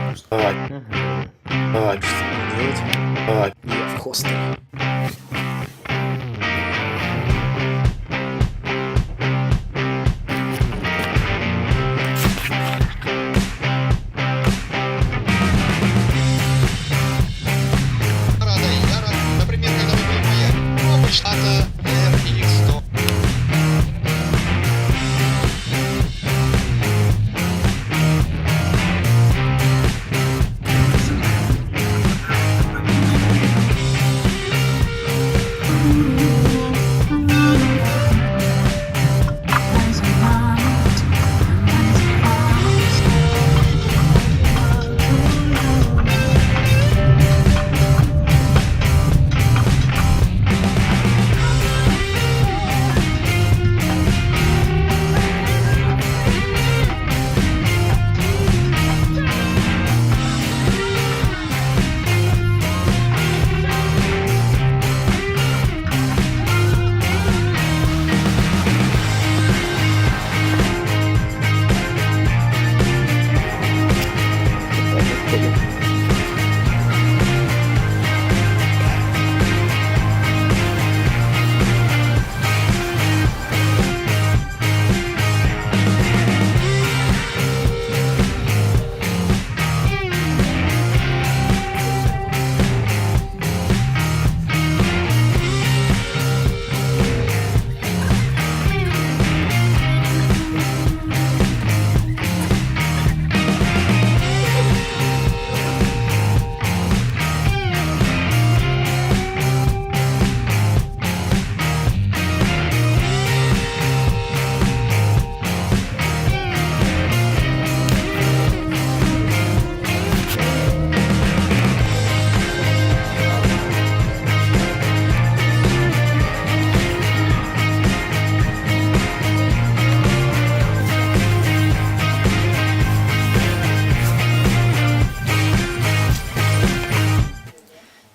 Я в хостеле. Например, когда вы были моя, обычно это RX100.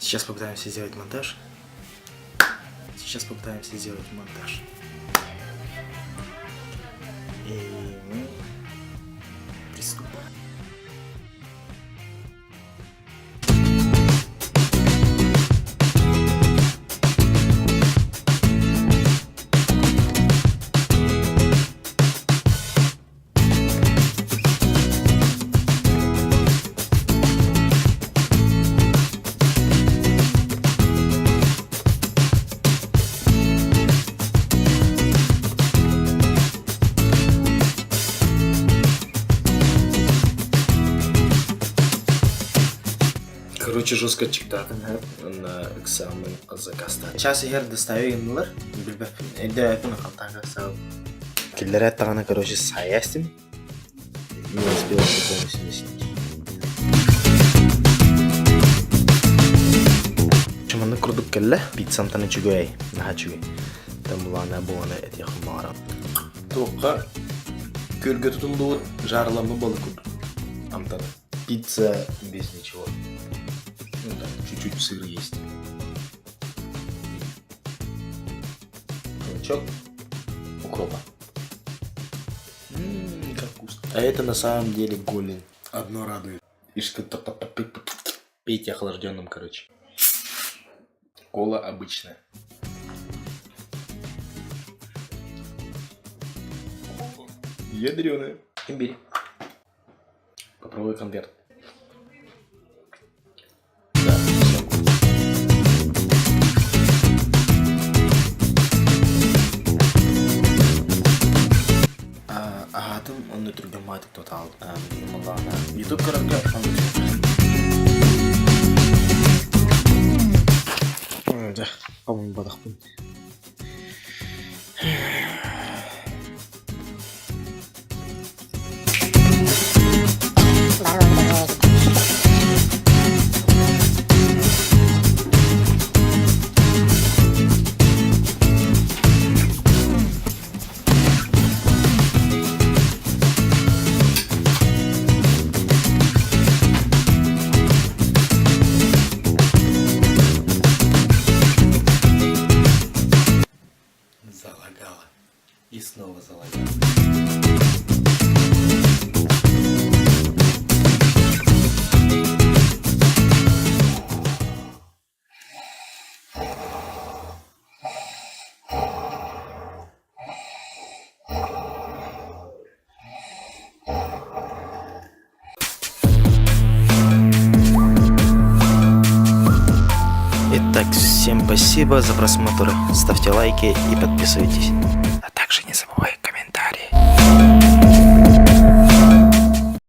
Сейчас попытаемся сделать монтаж. И мы приступим. Короче, жестко чектатын на экзамен заказда. Сейчас я достаю инлар, это на контакт сау. Киллер тагана, короче, саястим. Не успел полностью снять. Чаманы курдук келле, пиццам таны чугай, нахачуги. Там была набуана эти хмара. Тока көлгө тутулду жарыламы болуп курдук. Амтада. Пицца без ничего. Ну да, чуть-чуть сыр есть. Лучок укропа. Как вкусно. А это на самом деле голень. Одно радует. Ишь, пейте охлажденным, короче. Кола обычная. Ядреная. Имбирь. Попробуй конверт. Он трудоматик тотал. YouTube коротко. Да, по-моему, бадахпун. И снова залагал. Всем спасибо за просмотр. Ставьте лайки и подписывайтесь. А также не забывайте